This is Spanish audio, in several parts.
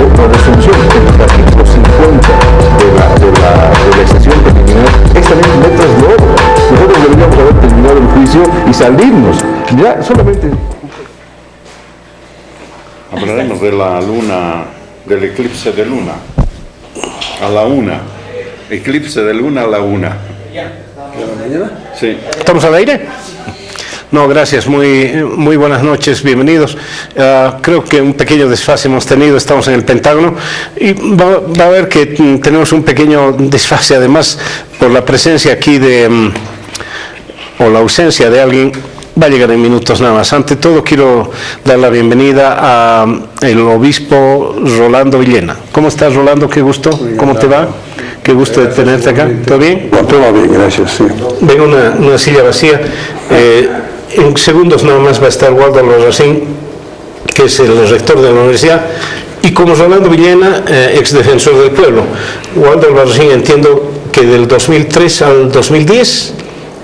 la resolución del artículo 50 de la estación preliminar es también letras de oro. Nosotros deberíamos haber terminado el juicio y salirnos. Ya solamente... Hablaremos de la luna, del eclipse de luna, a la 1. Eclipse de luna a la 1. Sí. ¿Estamos al aire? No, gracias. Muy buenas noches, bienvenidos. Creo que un pequeño desfase hemos tenido, estamos en el Pentágono y va a ver que tenemos un pequeño desfase, además, por la presencia aquí o la ausencia de alguien. Va a llegar en minutos nada más. Ante todo, quiero dar la bienvenida al obispo Rolando Villena. ¿Cómo estás, Rolando? Qué gusto. ¿Cómo te va? Qué gusto de tenerte acá. ¿Todo bien? Todo bien, gracias. Sí. Vengo una silla vacía. En segundos nada más va a estar Waldo Albarracín, que es el rector de la universidad, y como Rolando Villena, ex defensor del pueblo. Waldo Albarracín, entiendo que del 2003 al 2010...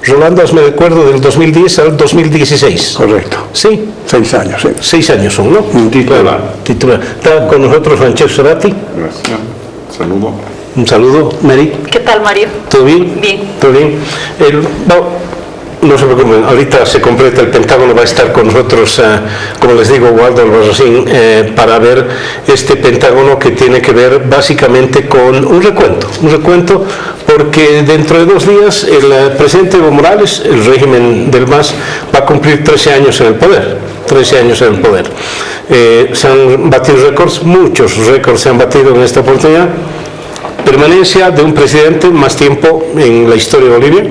Rolando, hazme recuerdo, del 2010 al 2016. Correcto. ¿Sí? 6 años, sí. 6 años son, ¿no? Titular. Está con nosotros Francesco Cerati. Gracias. Saludo. Un saludo, Mary. ¿Qué tal, Mario? ¿Todo bien? Bien. ¿Todo bien? No se preocupen, ahorita se completa el Pentágono, va a estar con nosotros, como les digo, Waldo Albarracín, para ver este Pentágono que tiene que ver básicamente con un recuento, porque dentro de 2 días el presidente Evo Morales, el régimen del MAS, va a cumplir 13 años en el poder. 13 años en el poder. Se han batido récords, muchos récords se han batido en esta oportunidad. Permanencia de un presidente más tiempo en la historia de Bolivia,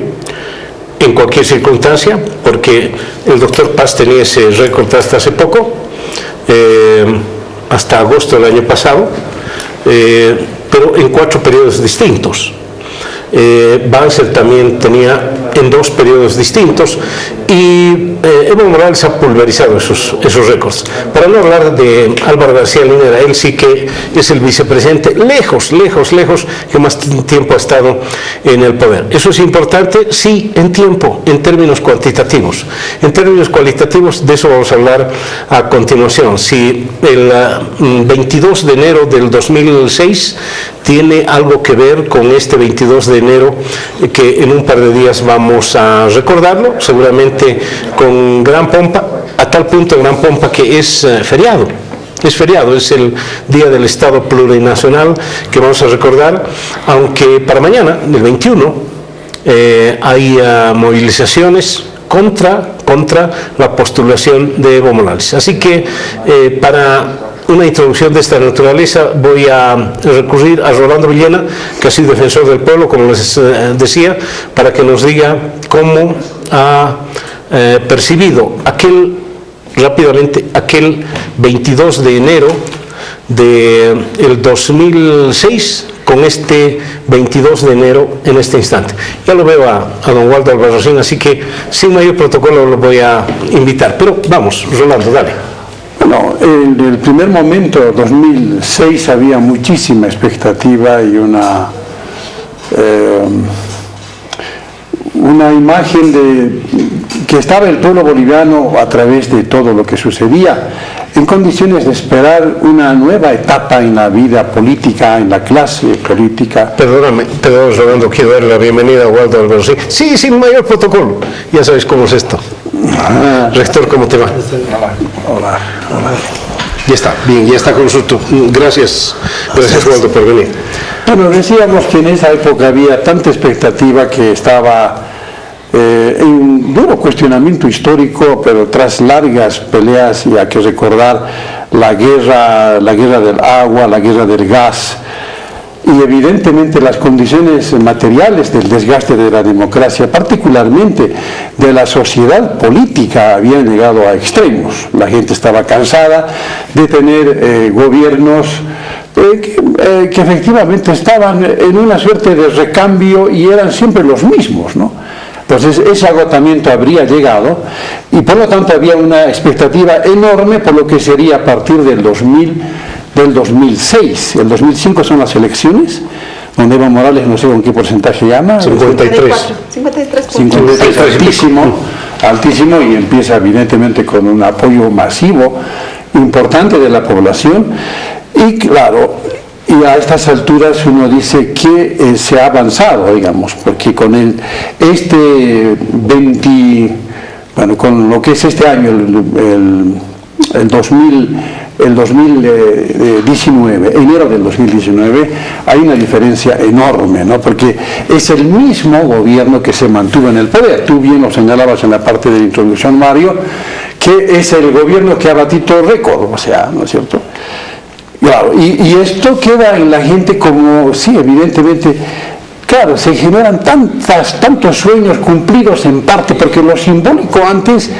en cualquier circunstancia, porque el doctor Paz tenía ese récord hasta hace poco, hasta agosto del año pasado, pero en 4 periodos distintos. Banzer también tenía en 2 periodos distintos y Evo Morales ha pulverizado esos récords. Para no hablar de Álvaro García Linera, él sí que es el vicepresidente lejos que más tiempo ha estado en el poder. Eso es importante, sí, en tiempo, en términos cuantitativos. En términos cualitativos, de eso vamos a hablar a continuación. Si el 22 de enero del 2006 tiene algo que ver con este 22 de enero que en un par de días vamos a recordarlo, seguramente con gran pompa, a tal punto gran pompa que es feriado. Es feriado, es el Día del Estado Plurinacional que vamos a recordar, aunque para mañana, el 21, hay movilizaciones contra la postulación de Evo Morales. Así que para una introducción de esta naturaleza voy a recurrir a Rolando Villena, que ha sido defensor del pueblo, como les decía, para que nos diga cómo ha percibido rápidamente aquel 22 de enero del 2006 con este 22 de enero en este instante. Ya lo veo a don Waldo Albarracín, así que sin mayor protocolo lo voy a invitar. Pero vamos, Rolando, dale. Bueno, en el primer momento, 2006, había muchísima expectativa y una imagen de que estaba el pueblo boliviano a través de todo lo que sucedía en condiciones de esperar una nueva etapa en la vida política, en la clase política. Perdón, Rolando, quiero dar la bienvenida a Waldo Albarracín. Sí, sin mayor protocolo. Ya sabes cómo es esto. Rector, ¿cómo te va? Hola. Ya está, bien, ya está con nosotros. Gracias, Waldo, por venir. Bueno, decíamos que en esa época había tanta expectativa que estaba en duro cuestionamiento histórico, pero tras largas peleas, y hay que recordar la guerra del agua, la guerra del gas, y evidentemente las condiciones materiales del desgaste de la democracia, particularmente de la sociedad política, habían llegado a extremos. La gente estaba cansada de tener gobiernos que efectivamente estaban en una suerte de recambio y eran siempre los mismos, ¿no? Entonces ese agotamiento habría llegado y por lo tanto había una expectativa enorme por lo que sería a partir del 2006. El 2005 son las elecciones, donde Evo Morales, no sé con qué porcentaje llama. 53. 53, altísimo, y empieza evidentemente con un apoyo masivo, importante de la población. Y claro, y a estas alturas uno dice que se ha avanzado, digamos, porque con con lo que es este año, el 2019, enero del 2019, hay una diferencia enorme, ¿no? Porque es el mismo gobierno que se mantuvo en el poder. Tú bien lo señalabas en la parte de la introducción, Mario, que es el gobierno que ha batido récord, o sea, ¿no es cierto? Claro, y esto queda en la gente como, sí, evidentemente, claro, se generan tantos sueños cumplidos en parte, porque lo simbólico antes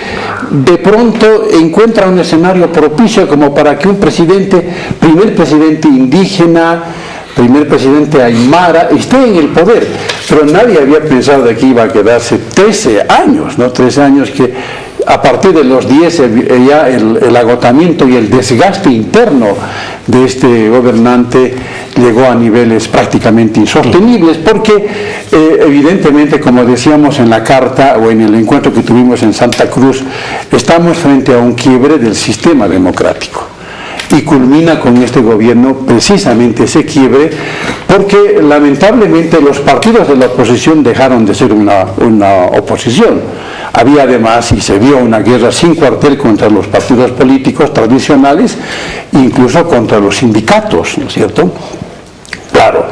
de pronto encuentra un escenario propicio como para que un primer presidente indígena, primer presidente aymara, esté en el poder. Pero nadie había pensado de que iba a quedarse 13 años, ¿no? 13 años que a partir de los 10 ya el agotamiento y el desgaste interno de este gobernante llegó a niveles prácticamente insostenibles, porque evidentemente, como decíamos en la carta o en el encuentro que tuvimos en Santa Cruz, estamos frente a un quiebre del sistema democrático. Y culmina con este gobierno precisamente ese quiebre, porque lamentablemente los partidos de la oposición dejaron de ser una oposición. Había además, y se vio, una guerra sin cuartel contra los partidos políticos tradicionales, incluso contra los sindicatos, ¿no es cierto? Claro,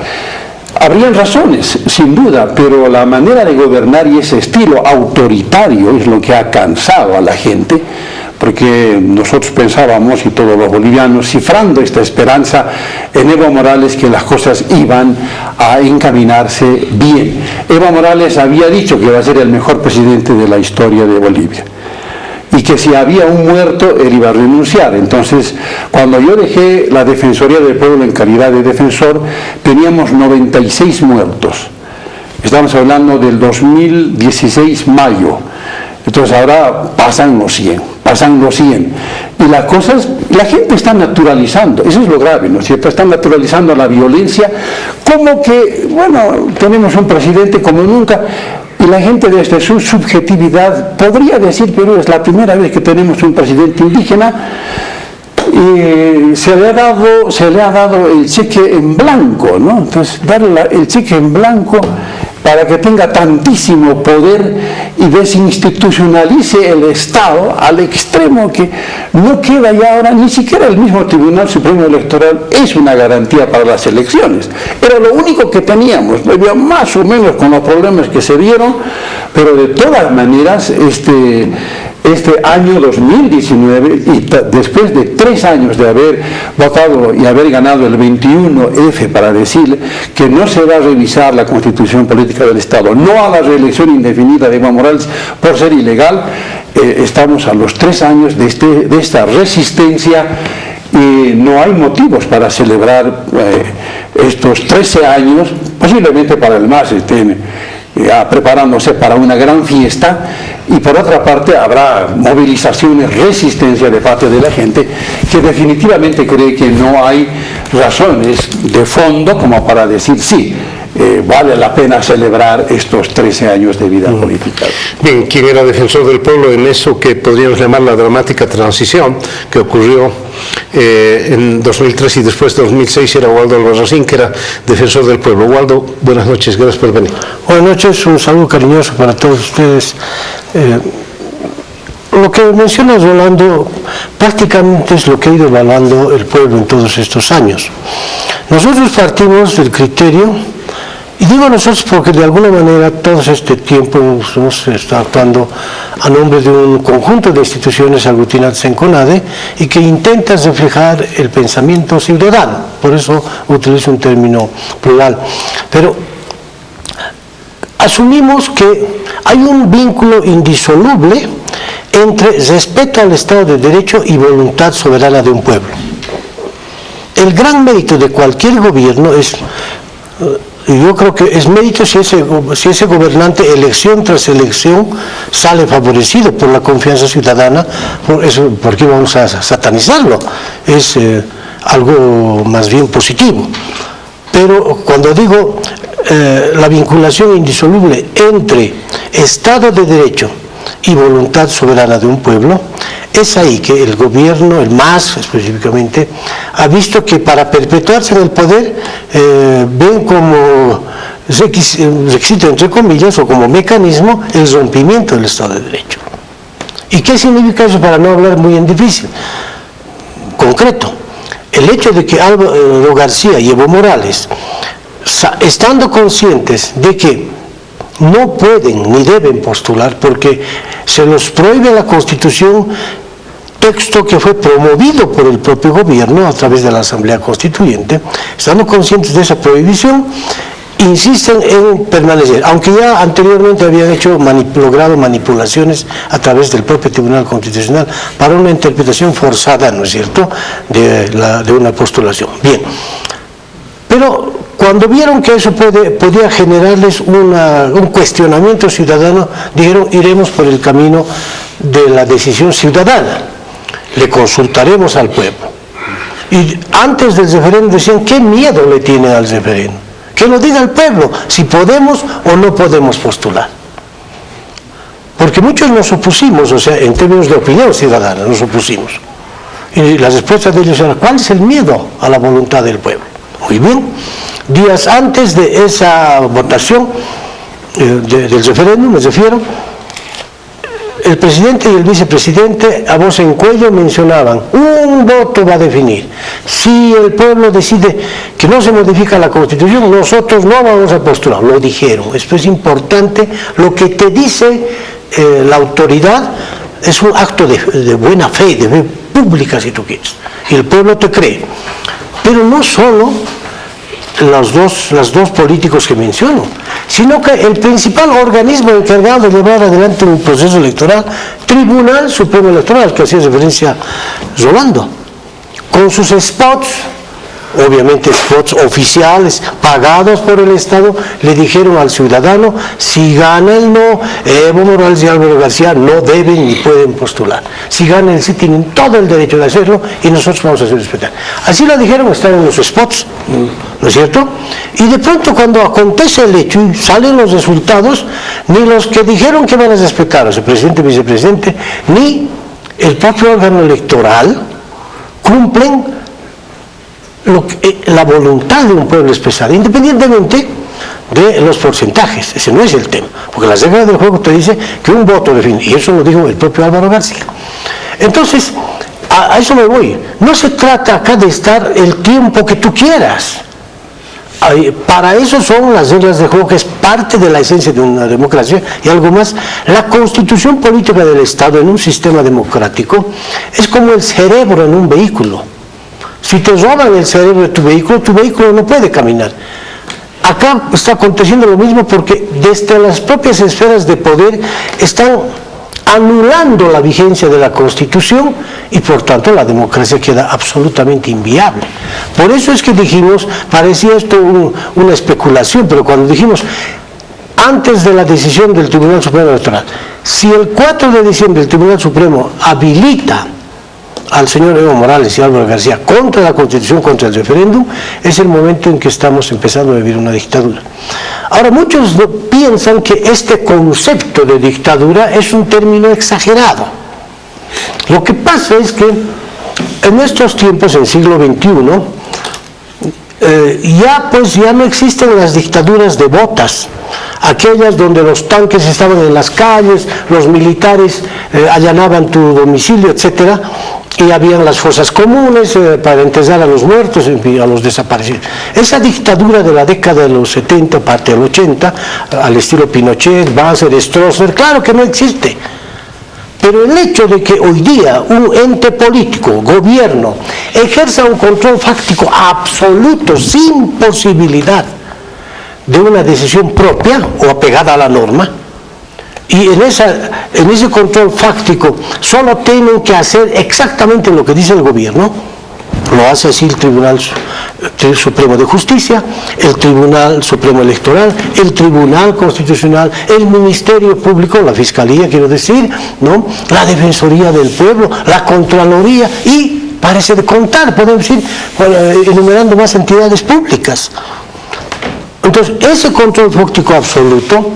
habrían razones, sin duda, pero la manera de gobernar y ese estilo autoritario es lo que ha cansado a la gente, porque nosotros pensábamos, y todos los bolivianos, cifrando esta esperanza en Evo Morales, que las cosas iban a encaminarse bien. Evo Morales había dicho que iba a ser el mejor presidente de la historia de Bolivia, y que si había un muerto, él iba a renunciar. Entonces, cuando yo dejé la Defensoría del Pueblo en calidad de defensor, teníamos 96 muertos. Estamos hablando del 2016, mayo. Entonces ahora pasan los 100. Y las cosas, la gente está naturalizando, eso es lo grave, ¿no es cierto? Están naturalizando la violencia, como que, bueno, tenemos un presidente como nunca, y la gente desde su subjetividad podría decir, pero es la primera vez que tenemos un presidente indígena, y se le ha dado el cheque en blanco, ¿no? Entonces, darle el cheque en blanco para que tenga tantísimo poder y desinstitucionalice el Estado al extremo que no queda ya ahora, ni siquiera el mismo Tribunal Supremo Electoral es una garantía para las elecciones. Era lo único que teníamos, más o menos con los problemas que se dieron, pero de todas maneras este año 2019, y después de 3 años de haber votado y haber ganado el 21F para decir que no se va a revisar la Constitución Política del Estado, no a la reelección indefinida de Evo Morales por ser ilegal, estamos a los 3 años de esta resistencia, y no hay motivos para celebrar estos 13 años, posiblemente para el MAS estén ya preparándose para una gran fiesta, y por otra parte habrá movilizaciones, resistencia de parte de la gente que definitivamente cree que no hay razones de fondo como para decir sí, vale la pena celebrar estos 13 años de vida política. Bien, quien era defensor del pueblo en eso que podríamos llamar la dramática transición que ocurrió en 2003 y después de 2006 era Waldo Albarracín, que era defensor del pueblo. Waldo, buenas noches, gracias por venir. Buenas noches, un saludo cariñoso para todos ustedes. Lo que mencionas, Rolando, prácticamente es lo que ha ido evaluando el pueblo en todos estos años. Nosotros partimos del criterio, y digo nosotros porque de alguna manera todo este tiempo hemos estado actuando a nombre de un conjunto de instituciones aglutinadas en CONADE y que intentan reflejar el pensamiento ciudadano, por eso utilizo un término plural. Pero asumimos que hay un vínculo indisoluble entre respeto al Estado de Derecho y voluntad soberana de un pueblo. El gran mérito de cualquier gobierno es, yo creo que es mérito si ese gobernante elección tras elección sale favorecido por la confianza ciudadana, ¿por qué vamos a satanizarlo? Es algo más bien positivo. Pero cuando digo la vinculación indisoluble entre Estado de Derecho y voluntad soberana de un pueblo, es ahí que el gobierno, el MAS específicamente, ha visto que para perpetuarse en el poder ven como requisito, entre comillas, o como mecanismo, el rompimiento del Estado de Derecho. ¿Y qué significa eso, para no hablar muy en difícil? Concreto, el hecho de que Álvaro García y Evo Morales, estando conscientes de que no pueden ni deben postular porque se los prohíbe la Constitución, texto que fue promovido por el propio gobierno a través de la Asamblea Constituyente, estando conscientes de esa prohibición, insisten en permanecer, aunque ya anteriormente habían logrado manipulaciones a través del propio Tribunal Constitucional para una interpretación forzada, ¿no es cierto?, de una postulación. Bien, pero cuando vieron que eso podía generarles un cuestionamiento ciudadano, dijeron: iremos por el camino de la decisión ciudadana, le consultaremos al pueblo. Y antes del referéndum decían: ¿qué miedo le tiene al referéndum? Que lo diga el pueblo, si podemos o no podemos postular. Porque muchos nos opusimos, o sea, en términos de opinión ciudadana, nos opusimos. Y la respuesta de ellos era: ¿cuál es el miedo a la voluntad del pueblo? Muy bien, días antes de esa votación del referéndum, me refiero, el presidente y el vicepresidente a voz en cuello mencionaban: un voto va a definir. Si el pueblo decide que no se modifica la Constitución, nosotros no vamos a postular. Lo dijeron. Esto es importante. Lo que te dice la autoridad es un acto de buena fe, de fe pública, si tú quieres. Y el pueblo te cree. Pero no solo los dos políticos que menciono, sino que el principal organismo encargado de llevar adelante un proceso electoral, Tribunal Supremo Electoral, que hacía referencia Rolando, con sus spots, obviamente spots oficiales, pagados por el Estado, le dijeron al ciudadano: si gana el no, Evo Morales y Álvaro García no deben ni pueden postular. Si gana el sí, tienen todo el derecho de hacerlo y nosotros vamos a hacer respetar. Así lo dijeron, están en los spots, ¿no es cierto? Y de pronto, cuando acontece el hecho y salen los resultados, ni los que dijeron que van a respetar, o sea, presidente y vicepresidente, ni el propio órgano electoral cumplen la voluntad de un pueblo expresada, independientemente de los porcentajes. Ese no es el tema, porque la regla del juego te dice que un voto define, y eso lo dijo el propio Álvaro García. Entonces, a eso me voy. No se trata acá de estar el tiempo que tú quieras. Para eso son las reglas de juego, que es parte de la esencia de una democracia. Y algo más, la constitución política del Estado en un sistema democrático es como el cerebro en un vehículo. Si te roban el cerebro de tu vehículo no puede caminar. Acá está aconteciendo lo mismo, porque desde las propias esferas de poder están anulando la vigencia de la Constitución y por tanto la democracia queda absolutamente inviable. Por eso es que dijimos, parecía esto una especulación, pero cuando dijimos antes de la decisión del Tribunal Supremo Electoral, si el 4 de diciembre el Tribunal Supremo habilita al señor Evo Morales y Álvaro García contra la Constitución, contra el referéndum, es el momento en que estamos empezando a vivir una dictadura. Ahora, muchos piensan que este concepto de dictadura es un término exagerado. Lo que pasa es que en estos tiempos, en siglo XXI, ya no existen las dictaduras devotas, aquellas donde los tanques estaban en las calles, los militares allanaban tu domicilio, etcétera, y habían las fosas comunes para enterrar a los muertos, a los desaparecidos. Esa dictadura de la década de los 70, parte del 80, al estilo Pinochet, Banzer, Stroessner, claro que no existe. Pero el hecho de que hoy día un ente político, gobierno, ejerza un control fáctico absoluto, sin posibilidad de una decisión propia o apegada a la norma, y en ese control fáctico solo tienen que hacer exactamente lo que dice el gobierno, lo hace así el Tribunal Supremo de Justicia, el Tribunal Supremo Electoral, el Tribunal Constitucional, el Ministerio Público, la Fiscalía, quiero decir, ¿no?, la Defensoría del Pueblo, la Contraloría, y parece de contar, podemos decir, enumerando más entidades públicas. Entonces, ese control fáctico absoluto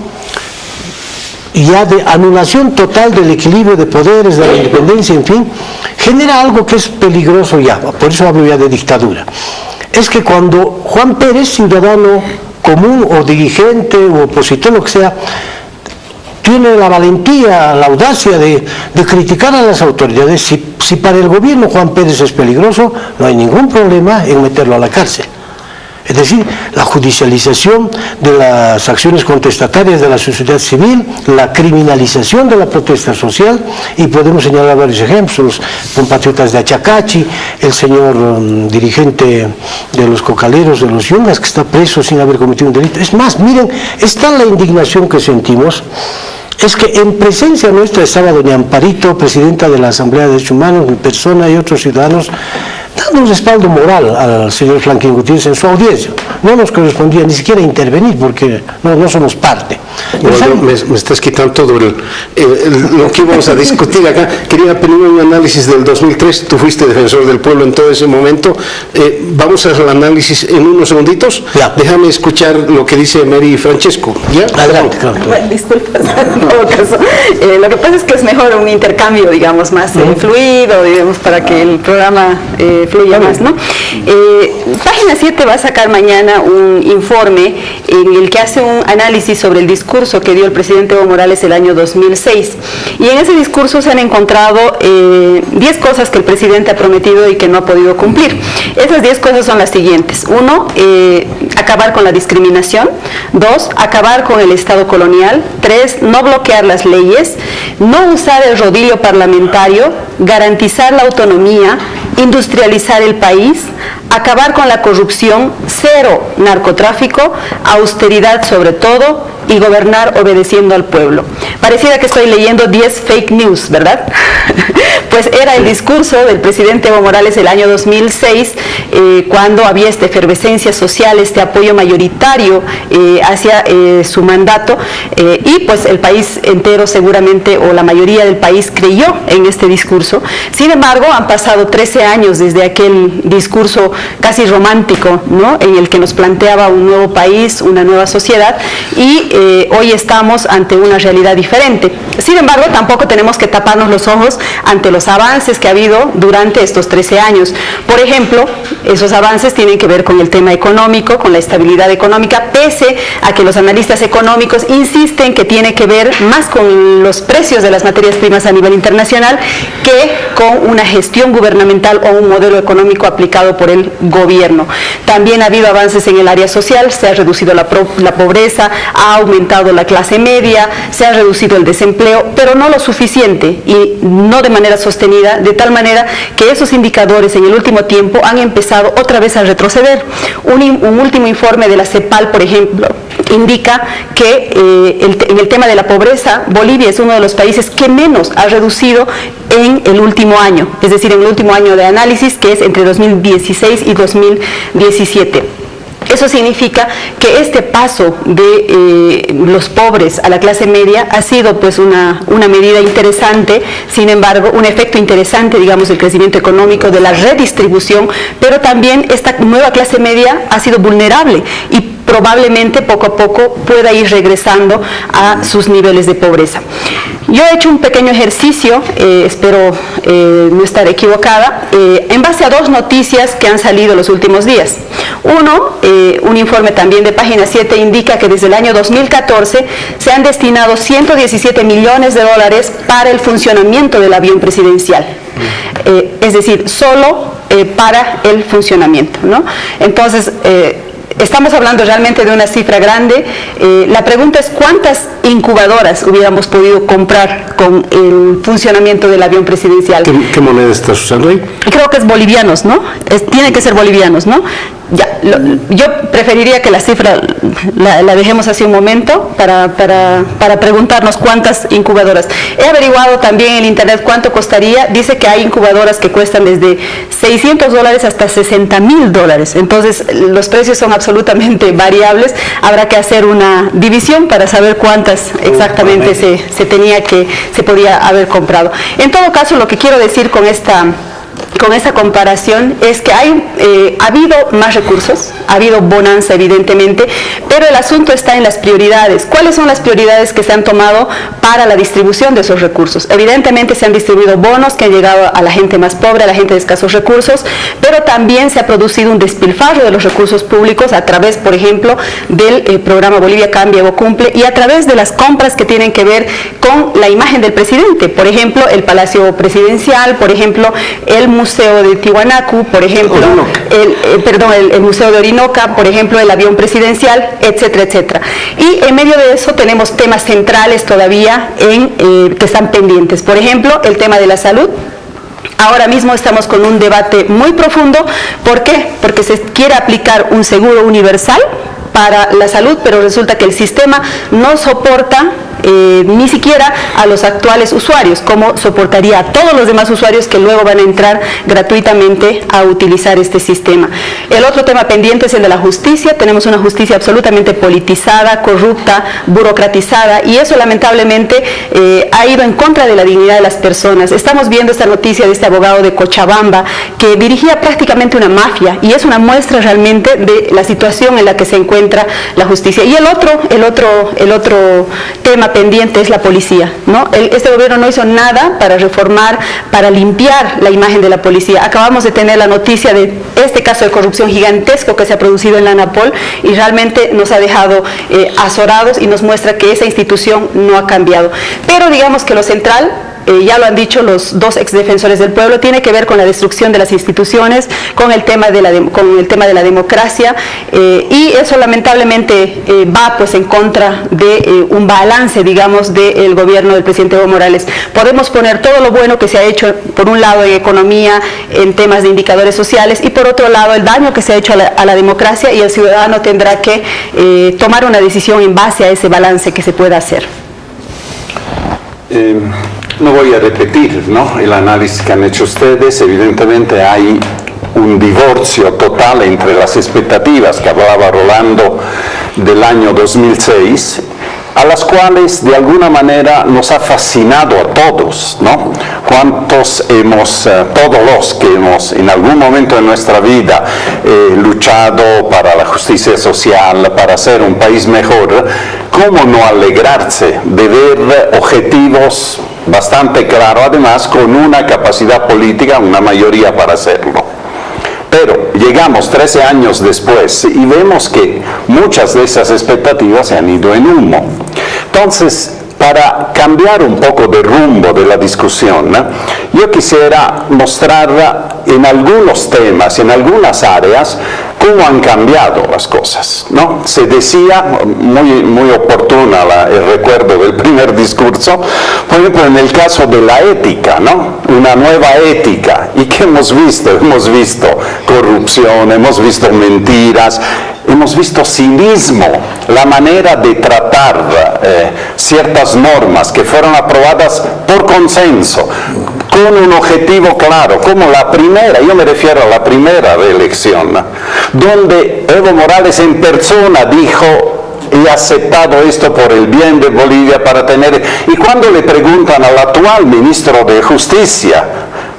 ya de anulación total del equilibrio de poderes, de la independencia, en fin, genera algo que es peligroso ya, por eso hablo ya de dictadura. Es que cuando Juan Pérez, ciudadano común o dirigente o opositor, lo que sea, tiene la valentía, la audacia de criticar a las autoridades, si para el gobierno Juan Pérez es peligroso, no hay ningún problema en meterlo a la cárcel. Es decir, la judicialización de las acciones contestatarias de la sociedad civil, la criminalización de la protesta social, y podemos señalar varios ejemplos, los compatriotas de Achacachi, el señor dirigente de los cocaleros de los Yungas, que está preso sin haber cometido un delito. Es más, miren, está la indignación que sentimos. Es que en presencia nuestra estaba doña Amparito, presidenta de la Asamblea de Derechos Humanos, mi persona y otros ciudadanos, dando un respaldo moral al señor Franklin Gutiérrez en su audiencia. No nos correspondía ni siquiera intervenir porque no somos parte. Bueno, me estás quitando todo lo que íbamos a discutir acá. Quería pedir un análisis del 2003, tú fuiste defensor del pueblo en todo ese momento. Vamos al análisis en unos segunditos. Ya. Déjame escuchar lo que dice Mary Francesco. ¿Ya? Adelante, claro. Bueno, disculpas, en todo caso. Lo que pasa es que es mejor un intercambio, digamos, más fluido, digamos, para que el programa fluya más, ¿no? Página 7 va a sacar mañana un informe en el que hace un análisis sobre el discurso que dio el presidente Evo Morales el año 2006. Y en ese discurso se han encontrado 10 cosas que el presidente ha prometido y que no ha podido cumplir. Esas 10 cosas son las siguientes. 1, acabar con la discriminación. 2, acabar con el Estado colonial. 3, no bloquear las leyes. No usar el rodillo parlamentario. Garantizar la autonomía. Industrializar el país, acabar con la corrupción, 0 narcotráfico, austeridad sobre todo y gobernar obedeciendo al pueblo. Pareciera que estoy leyendo 10 fake news, ¿verdad? Pues era el discurso del presidente Evo Morales el año 2006, cuando había esta efervescencia social, este apoyo mayoritario hacia su mandato, y pues el país entero seguramente, o la mayoría del país, creyó en este discurso. Sin embargo, han pasado 13 años desde aquel discurso casi romántico, ¿no?, en el que nos planteaba un nuevo país, una nueva sociedad, y hoy estamos ante una realidad diferente. Sin embargo, tampoco tenemos que taparnos los ojos ante los avances que ha habido durante estos 13 años. Por ejemplo, esos avances tienen que ver con el tema económico, con la estabilidad económica, pese a que los analistas económicos insisten que tiene que ver más con los precios de las materias primas a nivel internacional que con una gestión gubernamental o un modelo económico aplicado por el gobierno. También ha habido avances en el área social, se ha reducido la pobreza, ha aumentado la clase media, se ha reducido el desempleo, pero no lo suficiente y no de manera sostenida, de tal manera que esos indicadores en el último tiempo han empezado otra vez a retroceder. Un último informe de la CEPAL, por ejemplo, indica que en el tema de la pobreza, Bolivia es uno de los países que menos ha reducido en el último año, es decir, en el último año de análisis, que es entre 2016 y 2017. Eso significa que este paso de los pobres a la clase media ha sido pues una medida interesante, sin embargo, un efecto interesante, digamos, del crecimiento económico, de la redistribución, pero también esta nueva clase media ha sido vulnerable y probablemente poco a poco pueda ir regresando a sus niveles de pobreza. Yo he hecho un pequeño ejercicio, espero no estar equivocada, en base a 2 noticias que han salido los últimos días. Uno, un informe también de página 7 indica que desde el año 2014 se han destinado 117 millones de dólares para el funcionamiento del avión presidencial. Es decir, solo para el funcionamiento, ¿no? Entonces, estamos hablando realmente de una cifra grande. La pregunta es cuántas incubadoras hubiéramos podido comprar con el funcionamiento del avión presidencial. ¿Qué moneda estás usando ahí? Creo que es bolivianos, ¿no? Tiene que ser bolivianos, ¿no? Ya, yo preferiría que la cifra la dejemos así un momento para preguntarnos cuántas incubadoras. He averiguado también en internet cuánto costaría. Dice que hay incubadoras que cuestan desde $600 hasta $60,000. Entonces los precios son absolutamente variables. Habrá que hacer una división para saber cuántas exactamente se podía haber comprado. En todo caso, lo que quiero decir con esta comparación es que ha habido más recursos, ha habido bonanza evidentemente, pero el asunto está en las prioridades. ¿Cuáles son las prioridades que se han tomado para la distribución de esos recursos? Evidentemente se han distribuido bonos que han llegado a la gente más pobre, a la gente de escasos recursos, pero también se ha producido un despilfarro de los recursos públicos a través, por ejemplo, del programa Bolivia Cambia o Cumple y a través de las compras que tienen que ver con la imagen del presidente, por ejemplo, el Palacio Presidencial, por ejemplo, el Museo de Tiwanaku, por ejemplo, el Museo de Orinoca, por ejemplo, el avión presidencial, etcétera, etcétera. Y en medio de eso tenemos temas centrales todavía que están pendientes. Por ejemplo, el tema de la salud. Ahora mismo estamos con un debate muy profundo. ¿Por qué? Porque se quiere aplicar un seguro universal para la salud, pero resulta que el sistema no soporta ni siquiera a los actuales usuarios, como soportaría a todos los demás usuarios que luego van a entrar gratuitamente a utilizar este sistema. El otro tema pendiente es el de la justicia. Tenemos una justicia absolutamente politizada, corrupta, burocratizada, y eso lamentablemente ha ido en contra de la dignidad de las personas. Estamos viendo esta noticia de este abogado de Cochabamba que dirigía prácticamente una mafia, y es una muestra realmente de la situación en la que se encuentra la justicia. Y el otro tema pendiente es la policía, ¿no? Este gobierno no hizo nada para reformar, para limpiar la imagen de la policía. Acabamos de tener la noticia de este caso de corrupción gigantesco que se ha producido en la ANAPOL y realmente nos ha dejado azorados y nos muestra que esa institución no ha cambiado. Pero digamos que lo central, ya lo han dicho los dos exdefensores del pueblo, tiene que ver con la destrucción de las instituciones, con el tema de la democracia, y eso lamentablemente va pues en contra de un balance, digamos, del gobierno del presidente Evo Morales. Podemos poner todo lo bueno que se ha hecho, por un lado en economía, en temas de indicadores sociales, y por otro lado el daño que se ha hecho a la democracia, y el ciudadano tendrá que tomar una decisión en base a ese balance que se pueda hacer. No voy a repetir, ¿no?, el análisis que han hecho ustedes. Evidentemente hay un divorcio total entre las expectativas que hablaba Rolando del año 2006, a las cuales de alguna manera nos ha fascinado a todos, ¿no? Todos los que hemos en algún momento de nuestra vida luchado para la justicia social, para hacer un país mejor, ¿cómo no alegrarse de ver objetivos bastante claros, además con una capacidad política, una mayoría para hacerlo? Pero llegamos 13 años después y vemos que muchas de esas expectativas se han ido en humo. Entonces, para cambiar un poco de rumbo de la discusión, yo quisiera mostrar en algunos temas, en algunas áreas, cómo han cambiado las cosas, ¿no? Se decía, muy oportuna el recuerdo del primer discurso, por ejemplo, en el caso de la ética, ¿no? Una nueva ética. ¿Y qué hemos visto? Hemos visto corrupción, hemos visto mentiras, hemos visto cinismo, la manera de tratar ciertas normas que fueron aprobadas por consenso, con un objetivo claro, como la primera, yo me refiero a la primera reelección, donde Evo Morales en persona dijo: he aceptado esto por el bien de Bolivia para tener... Y cuando le preguntan al actual ministro de Justicia,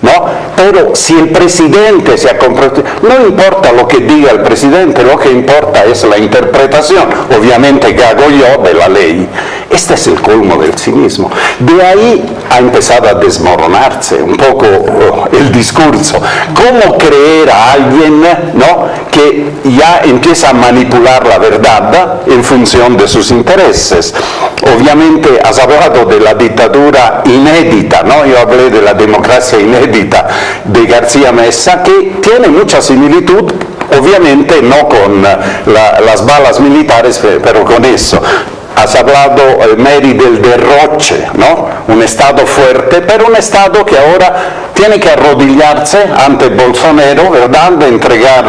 ¿no?, pero si el presidente se ha comprometido, no importa lo que diga el presidente, lo que importa es la interpretación, obviamente que hago yo, de la ley. Este es el colmo del cinismo. De ahí ha empezado a desmoronarse un poco el discurso. ¿Cómo creer a alguien, ¿no?, que ya empieza a manipular la verdad en función de sus intereses? Obviamente has hablado de la dictadura inédita, ¿no? Yo hablé de la democracia inédita de García Meza, que tiene mucha similitud, obviamente no con las balas militares, pero con eso. Has hablado, Mary, del derroche, ¿no? Un Estado fuerte, pero un Estado que ahora tiene que arrodillarse ante Bolsonaro, ¿verdad?, de entregar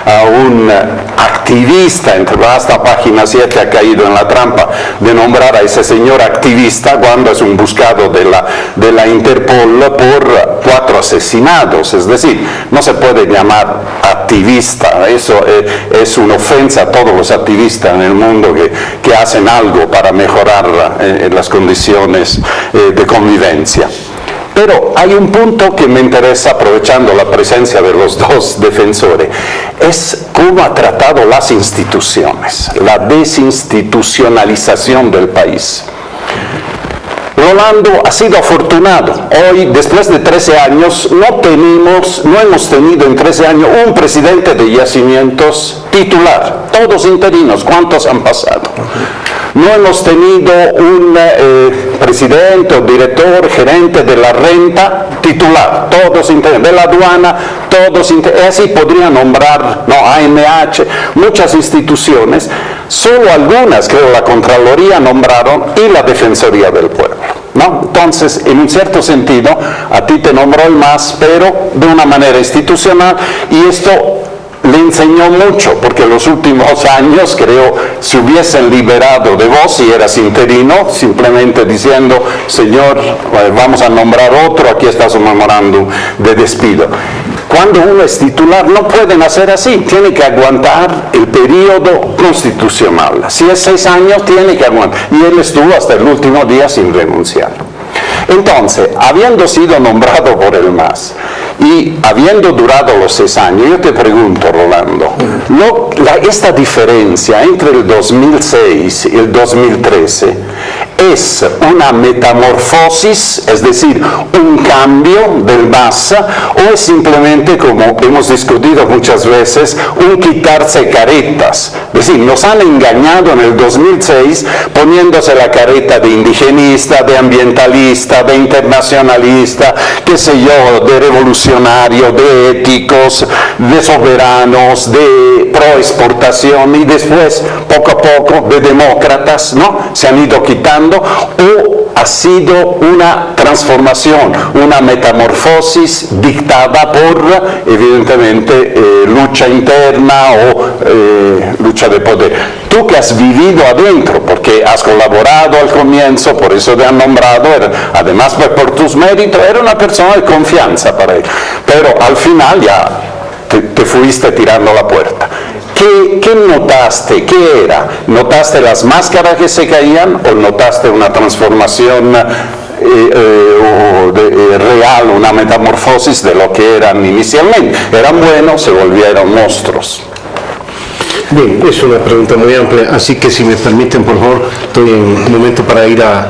a un activista, hasta Página 7 ha caído en la trampa de nombrar a ese señor activista cuando es un buscado de la Interpol por 4 asesinatos. Es decir, no se puede llamar activista, eso es una ofensa a todos los activistas en el mundo que hacen algo para mejorar las condiciones de convivencia. Pero hay un punto que me interesa, aprovechando la presencia de los dos defensores, es cómo ha tratado las instituciones, la desinstitucionalización del país. Rolando ha sido afortunado. Hoy, después de 13 años, no hemos tenido en 13 años un presidente de yacimientos titular, todos interinos. ¿Cuántos han pasado? No hemos tenido un presidente o director, gerente de la renta titular, todos interinos, de la aduana, todos interinos. Así podría nombrar, AMH, muchas instituciones, solo algunas, creo, la Contraloría nombraron y la Defensoría del Pueblo. Entonces, en un cierto sentido, a ti te nombró el MAS, pero de una manera institucional, y esto le enseñó mucho, porque en los últimos años, creo, se hubiesen liberado de vos si eras interino, simplemente diciendo, señor, vamos a nombrar otro, aquí está su memorándum de despido. Cuando uno es titular, no pueden hacer así, tiene que aguantar el periodo constitucional. Si es 6 años, tiene que aguantar. Y él estuvo hasta el último día sin renunciar. Entonces, habiendo sido nombrado por el MAS y habiendo durado los 6 años, yo te pregunto, Rolando, esta diferencia entre el 2006 y el 2013 es una metamorfosis, es decir, un cambio del MAS, o es simplemente, como hemos discutido muchas veces, un quitarse caretas. Es decir, nos han engañado en el 2006 poniéndose la careta de indigenista, de ambientalista, de internacionalista, qué sé yo, de revolucionario, de éticos, de soberanos, de pro exportación, y después, poco a poco, de demócratas, ¿no? Se han ido quitando, o ha sido una transformación, una metamorfosis dictada por, evidentemente, lucha interna o lucha de poder. Tú que has vivido adentro, porque has colaborado al comienzo, por eso te han nombrado, además por tus méritos, era una persona de confianza para él, pero al final ya te fuiste tirando la puerta. ¿Qué notaste? ¿Qué era? ¿Notaste las máscaras que se caían o notaste una transformación real, una metamorfosis de lo que eran inicialmente? Eran buenos, se volvieron monstruos. Bien, es una pregunta muy amplia, así que si me permiten, por favor, estoy en un momento para ir a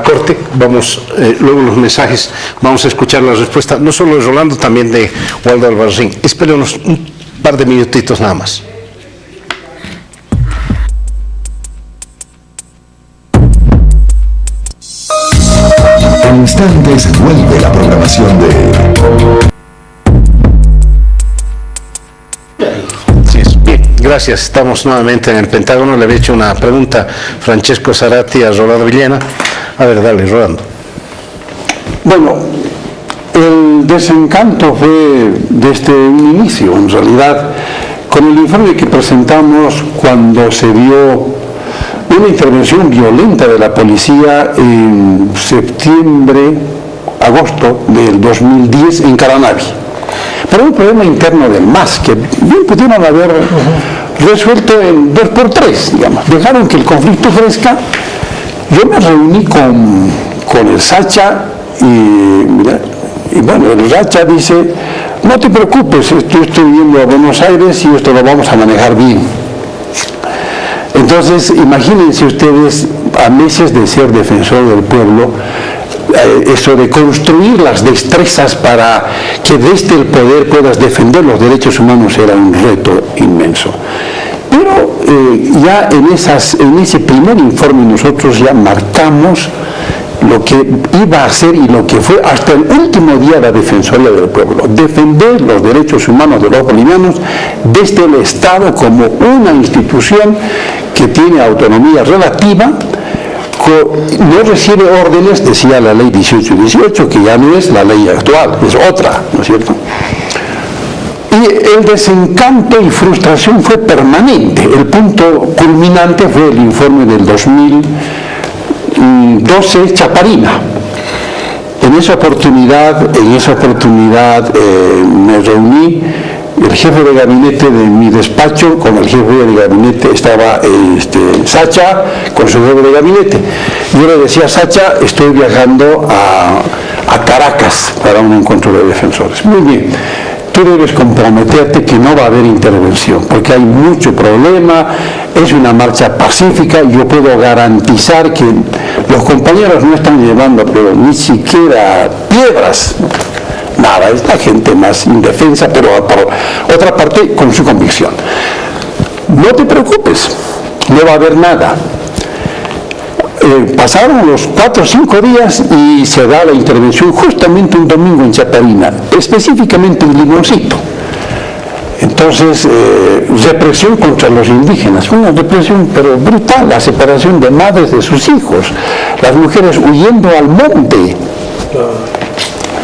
corte. Vamos, luego los mensajes, vamos a escuchar la respuesta, no solo de Rolando, también de Waldo Albarracín. Espérenos un par de minutitos nada más. En instantes vuelve la programación de... Gracias, estamos nuevamente en el Pentágono. Le había hecho una pregunta Francesco Zarati a Rolando Villena. A ver, dale, Rolando. Bueno, el desencanto fue desde un inicio, en realidad, con el informe que presentamos cuando se dio una intervención violenta de la policía en septiembre, agosto del 2010 en Caranavi. Pero un problema interno del MAS, que bien pudieron haber resuelto en 2x3, digamos. Dejaron que el conflicto crezca. Yo me reuní con el Sacha y bueno, el Sacha dice, no te preocupes, yo estoy yendo a Buenos Aires y esto lo vamos a manejar bien. Entonces, imagínense ustedes, a meses de ser defensor del pueblo, eso de construir las destrezas para que desde el poder puedas defender los derechos humanos era un reto inmenso. Pero ya en ese primer informe nosotros ya marcamos lo que iba a ser y lo que fue hasta el último día la Defensoría del Pueblo, defender los derechos humanos de los bolivianos desde el Estado como una institución que tiene autonomía relativa, no recibe órdenes, decía la ley 1818, que ya no es la ley actual, es otra, ¿no es cierto? Y el desencanto y frustración fue permanente. El punto culminante fue el informe del 2012, Chaparina. En esa oportunidad me reuní, el jefe de gabinete de mi despacho, con el jefe de gabinete estaba Sacha, con su jefe de gabinete. Yo le decía a Sacha, estoy viajando a a Caracas para un encuentro de defensores. Muy bien, tú debes comprometerte que no va a haber intervención, porque hay mucho problema, es una marcha pacífica, yo puedo garantizar que los compañeros no están llevando, pero ni siquiera piedras, nada, es la gente más indefensa, pero por otra parte con su convicción. No te preocupes, no va a haber nada. Pasaron los 4 o 5 días y se da la intervención justamente un domingo en Chaparina, específicamente en Limoncito. Entonces, represión contra los indígenas, una represión pero brutal, la separación de madres de sus hijos, las mujeres huyendo al monte.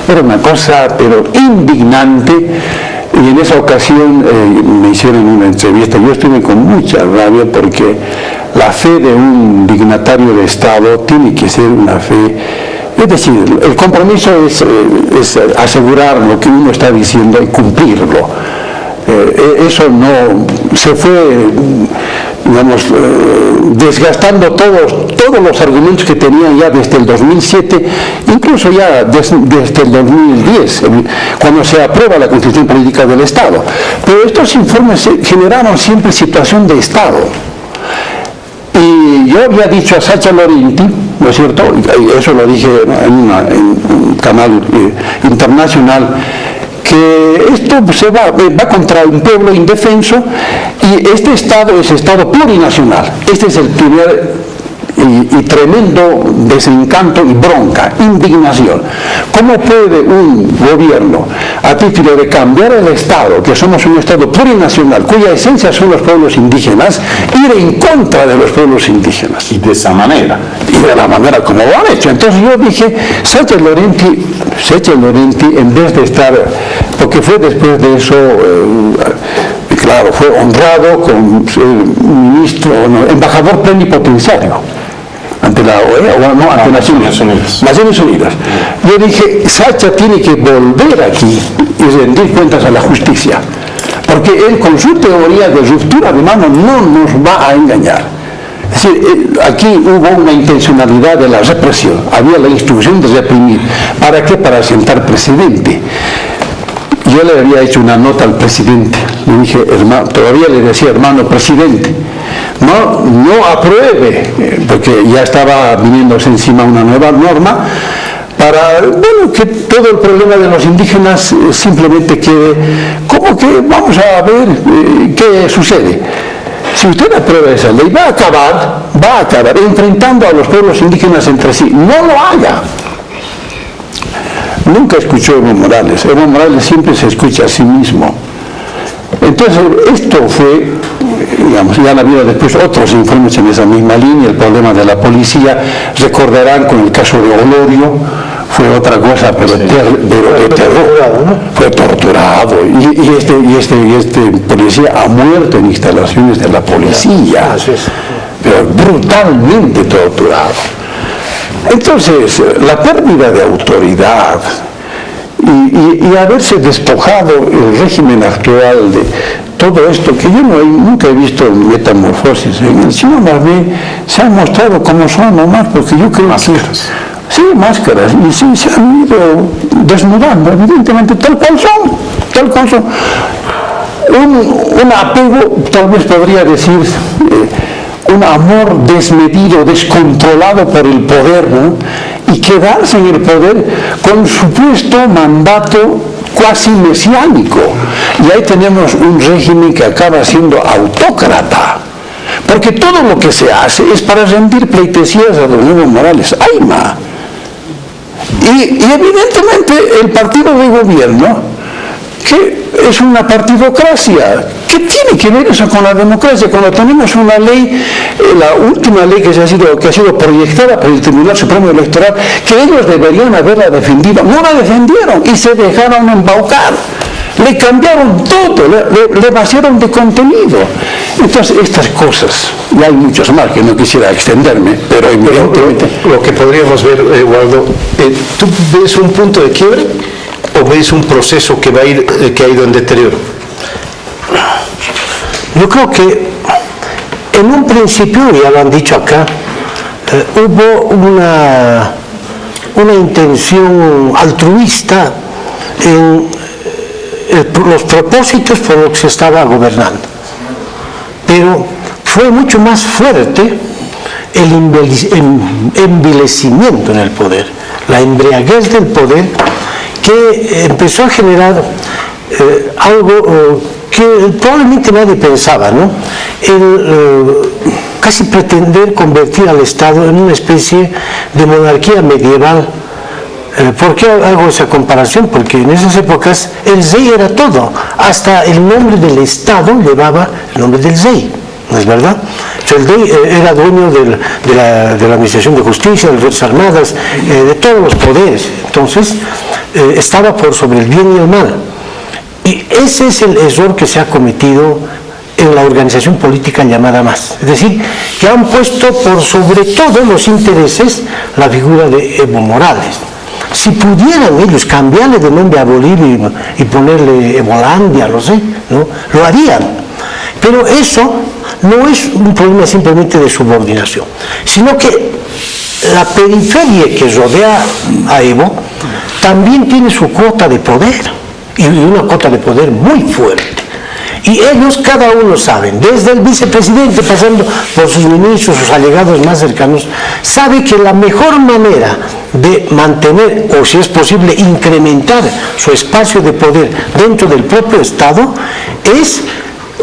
Era una cosa pero indignante. Y en esa ocasión me hicieron una entrevista. Yo estuve con mucha rabia porque la fe de un dignatario de Estado tiene que ser una fe, es decir, el compromiso es asegurar lo que uno está diciendo y cumplirlo. Eso no se fue, digamos, desgastando todos los argumentos que tenía ya desde el 2007, incluso ya desde el 2010, cuando se aprueba la Constitución Política del Estado. Pero estos informes generaron siempre situación de Estado. Y yo había dicho a Sacha Laurenti, ¿no es cierto? Y eso lo dije en un canal internacional, que esto va contra un pueblo indefenso y este Estado es Estado plurinacional. Este es el primer y tremendo desencanto y bronca, indignación. ¿Cómo puede un gobierno, a título de cambiar el Estado, que somos un Estado plurinacional, cuya esencia son los pueblos indígenas, ir en contra de los pueblos indígenas? Y de esa manera. Y de la manera como lo han hecho. Entonces yo dije, Sacha Laurenti, en vez de estar, porque fue después de eso, claro, fue honrado con ministro, embajador plenipotenciario ante la OEA, o no, ante Naciones Unidas. Yo dije, Sacha tiene que volver aquí y rendir cuentas a la justicia, porque él con su teoría de ruptura de mano no nos va a engañar. Es decir, aquí hubo una intencionalidad de la represión, había la instrucción de reprimir. ¿Para qué? Para sentar precedente. Yo le había hecho una nota al presidente, le dije, hermano, todavía le decía, hermano presidente, no apruebe, porque ya estaba viniéndose encima una nueva norma, para, bueno, que todo el problema de los indígenas simplemente quede, como que vamos a ver qué sucede. Si usted aprueba esa ley, va a acabar enfrentando a los pueblos indígenas entre sí. No lo haga. Nunca escuchó Evo Morales. Evo Morales siempre se escucha a sí mismo. Entonces, esto fue, digamos, ya han habido después otros informes en esa misma línea, el problema de la policía. Recordarán con el caso de Olorio, fue otra cosa, pero de terror. Fue torturado. Y este policía ha muerto en instalaciones de la policía, pero brutalmente torturado. Entonces, la pérdida de autoridad y haberse despojado el régimen actual de todo esto, que yo nunca he visto metamorfosis en él, sino más bien se han mostrado como son nomás, porque yo creo que... Sí, máscaras, y sí, se han ido desnudando, evidentemente, tal cual son. Un apego, tal vez podría decir, un amor desmedido, descontrolado por el poder, ¿no? Y quedarse en el poder con supuesto mandato cuasi mesiánico. Y ahí tenemos un régimen que acaba siendo autócrata, porque todo lo que se hace es para rendir pleitesías a don Evo Morales. ¡Ayma! Y evidentemente el partido de gobierno, que es una partidocracia, ¿qué tiene que ver eso con la democracia? Cuando tenemos una ley, la última ley que ha sido proyectada por el Tribunal Supremo Electoral, que ellos deberían haberla defendido, no la defendieron y se dejaron embaucar. Le cambiaron todo, le vaciaron de contenido. Entonces, estas cosas, y hay muchas más que no quisiera extenderme, pero evidentemente... Lo que podríamos ver, Waldo, ¿tú ves un punto de quiebre o ves un proceso que ha ido en deterioro? Yo creo que en un principio, ya lo han dicho acá, hubo una intención altruista en los propósitos por los que se estaba gobernando. Pero fue mucho más fuerte el envilecimiento en el poder, la embriaguez del poder, que empezó a generar algo que probablemente nadie pensaba, ¿no? Casi pretender convertir al Estado en una especie de monarquía medieval. ¿Por qué hago esa comparación? Porque en esas épocas el rey era todo, hasta el nombre del Estado llevaba el nombre del rey, ¿no es verdad? El rey era dueño de la administración de justicia, de las Fuerzas Armadas, de todos los poderes. Entonces estaba por sobre el bien y el mal. Y ese es el error que se ha cometido en la organización política llamada MAS. Es decir, que han puesto por sobre todo los intereses la figura de Evo Morales. Si pudieran ellos cambiarle de nombre a Bolivia y ponerle Evolandia, no sé, ¿no? Lo harían. Pero eso no es un problema simplemente de subordinación, sino que la periferia que rodea a Evo también tiene su cuota de poder, y una cuota de poder muy fuerte. Y ellos cada uno saben, desde el vicepresidente pasando por sus ministros, sus allegados más cercanos, sabe que la mejor manera de mantener, o si es posible incrementar su espacio de poder dentro del propio Estado, es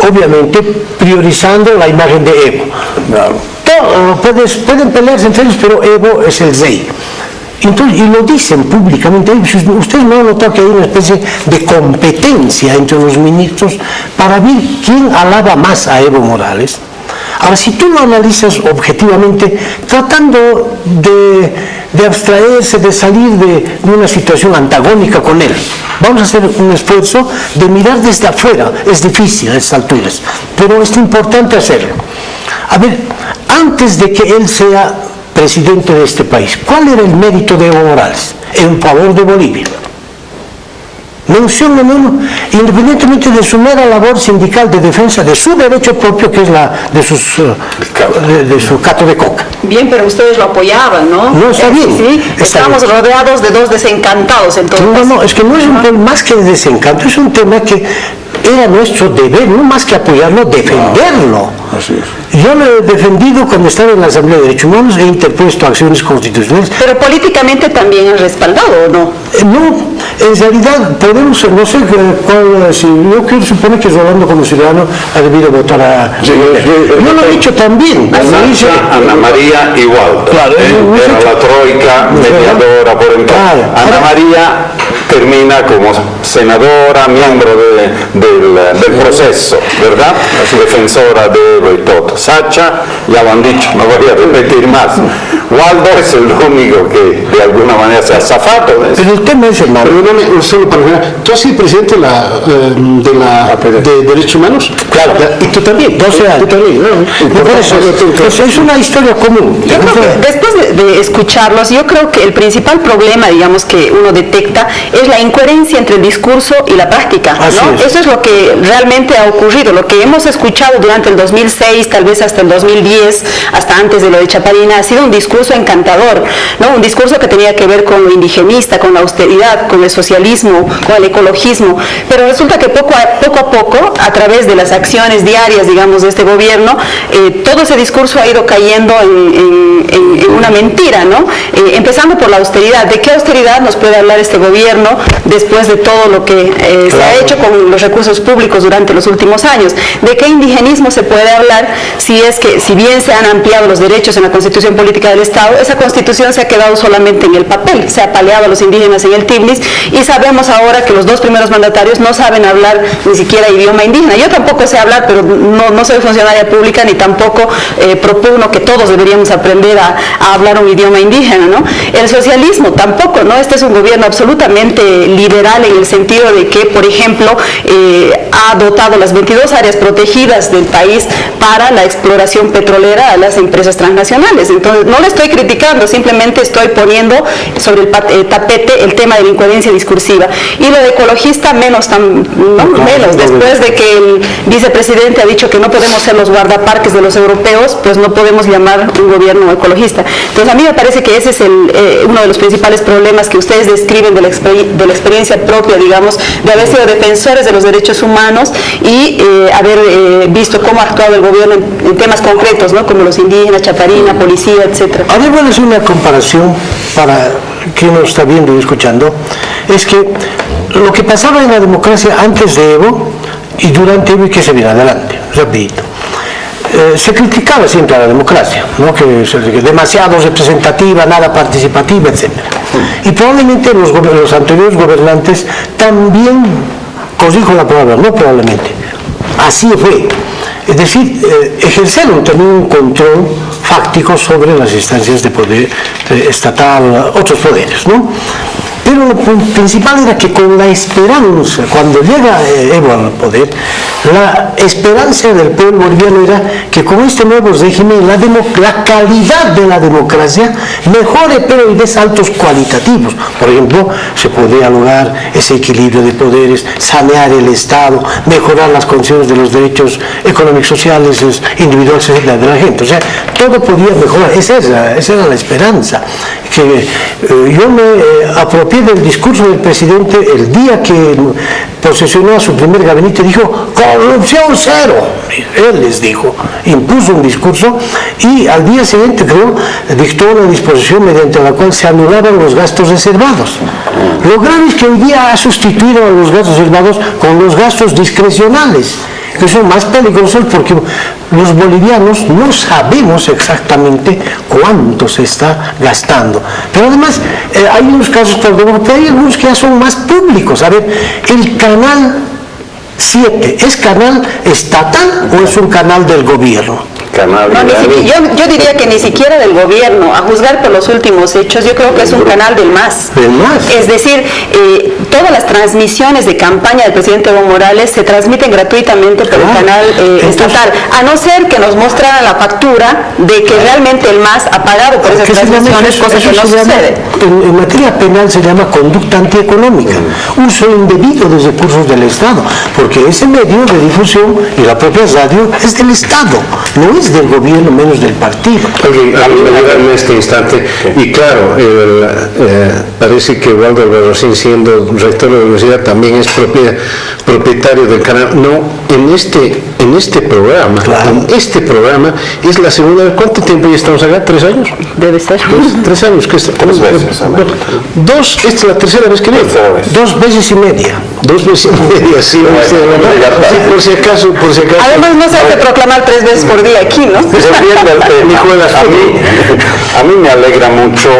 obviamente priorizando la imagen de Evo. Pueden pelearse entre ellos, pero Evo es el rey. Entonces, y lo dicen públicamente, ustedes no han notado que hay una especie de competencia entre los ministros para ver quién alaba más a Evo Morales. Ahora, si tú lo analizas objetivamente, tratando de abstraerse, de salir de una situación antagónica con él, vamos a hacer un esfuerzo de mirar desde afuera. Es difícil a estas alturas, pero es importante hacerlo. A ver, antes de que él sea presidente de este país, ¿cuál era el mérito de Evo Morales en favor de Bolivia? Menciónenme uno, independientemente de su mera labor sindical de defensa de su derecho propio, que es la de su cato de coca. Bien, pero ustedes lo apoyaban, ¿no? No, está bien. Sí, estamos rodeados de dos desencantados, entonces. No, es que no es un tema más que de desencanto, es un tema que era nuestro deber, no más que apoyarlo, defenderlo. Así es. Yo lo he defendido cuando estaba en la Asamblea de Derechos Humanos, he interpuesto acciones constitucionales. Pero políticamente también es respaldado, ¿o no? No, en realidad podemos, no sé cuál, si yo quiero suponer que Rolando como ciudadano ha debido votar a... Sí, yo lo he dicho también. Ana María igual. Claro, era la troika mediadora por entonces. Claro. Ana María termina como senadora, miembro del proceso, ¿verdad? Defensora de Evo y todo. Sacha, ya lo han dicho, no voy a repetir más. Waldo es el único que de alguna manera se ha zafado. Pero el tema es, hermano. Perdóname, solo para ver, ¿tú has sido presidente de Derechos Humanos? Claro. Y tú también. 12 años. Tú también, ¿no? Por eso, pues es una historia común. Yo creo que después de escucharlos, yo creo que el principal problema, digamos, que uno detecta es la incoherencia entre el discurso y la práctica, ¿no? Eso es lo que realmente ha ocurrido, lo que hemos escuchado durante el 2006, tal vez hasta el 2010, hasta antes de lo de Chaparina, ha sido un discurso encantador, ¿no? Un discurso que tenía que ver con lo indigenista, con la austeridad, con el socialismo, con el ecologismo, pero resulta que poco a poco, a través de las acciones diarias, digamos, de este gobierno, todo ese discurso ha ido cayendo en una mentira, ¿no? Empezando por la austeridad. ¿De qué austeridad nos puede hablar este gobierno después de todo lo que se ha hecho con los recursos públicos durante los últimos años? ¿De qué indigenismo se puede hablar si es que, si bien se han ampliado los derechos en la Constitución Política del Estado, esa Constitución se ha quedado solamente en el papel, se ha paleado a los indígenas en el Tibnis, y sabemos ahora que los dos primeros mandatarios no saben hablar ni siquiera idioma indígena? Yo tampoco sé hablar, pero no soy funcionaria pública, ni tampoco propugno que todos deberíamos aprender a hablar un idioma indígena, ¿no? El socialismo tampoco, ¿no? Este es un gobierno absolutamente liberal en el sentido de que, por ejemplo, ha dotado las 22 áreas protegidas del país para la exploración petrolera a las empresas transnacionales. Entonces, no le estoy criticando, simplemente estoy poniendo sobre el tapete el tema de la incoherencia discursiva. Y lo de ecologista, menos, después de que el vicepresidente ha dicho que no podemos ser los guardaparques de los europeos, pues no podemos llamar un gobierno ecologista. Entonces, a mí me parece que ese es uno de los principales problemas que ustedes describen de la experiencia propia, digamos, de haber sido defensores de los derechos humanos y haber visto cómo ha actuado el gobierno en temas concretos, ¿no? Como los indígenas, Chaparina, policía, etc. A ver, voy a hacer una comparación para quien nos está viendo y escuchando. Es que lo que pasaba en la democracia antes de Evo y durante Evo y que se viene adelante, rapidito. Se criticaba siempre a la democracia, ¿no? Que es demasiado representativa, nada participativa, etc. Y probablemente los anteriores gobernantes también, corrijo la palabra, no probablemente, así fue. Es decir, ejercieron también un control fáctico sobre las instancias de poder estatal, otros poderes, ¿no? Pero lo principal era que con la esperanza, cuando llega Evo al poder, la esperanza del pueblo boliviano era que con este nuevo régimen la calidad de la democracia mejore, pero y de saltos cualitativos. Por ejemplo, se podría lograr ese equilibrio de poderes, sanear el Estado, mejorar las condiciones de los derechos económicos, sociales, individuales, etc. de la gente. O sea, todo podía mejorar. Esa era la esperanza. Que yo me apropié del discurso del presidente el día que posesionó a su primer gabinete. Dijo: corrupción cero. Él les dijo, impuso un discurso y al día siguiente, creo, dictó una disposición mediante la cual se anulaban los gastos reservados. Lo grave es que hoy día ha sustituido a los gastos reservados con los gastos discrecionales, que son más peligrosos porque los bolivianos no sabemos exactamente cuánto se está gastando. Pero además hay unos casos, pero hay algunos que ya son más públicos. A ver, el canal 7, ¿es canal estatal o es un canal del gobierno? Yo diría que ni siquiera del gobierno, a juzgar por los últimos hechos, yo creo que es un canal del MAS. Es decir, todas las transmisiones de campaña del presidente Evo Morales se transmiten gratuitamente por el canal estatal, a no ser que nos mostraran la factura de que realmente el MAS ha pagado por esas transmisiones, cosa que no sucede. En materia penal se llama conducta antieconómica, uso indebido de recursos del Estado, porque ese medio de difusión y la propia radio es del Estado, no es del gobierno, menos del partido. En este instante, y claro, parece que Waldo Albarracín, siendo rector de la universidad, también es propietario del canal. No, en este programa, este programa es la segunda vez. ¿Cuánto tiempo ya estamos acá? ¿3 años? Debe ser. 3 años. Que 3 veces. Esta es la tercera vez que viene. 2 veces y media. 2 veces y media, sí. Por si acaso. Además, no se hace proclamar 3 veces por día aquí, ¿no? A mí me alegra mucho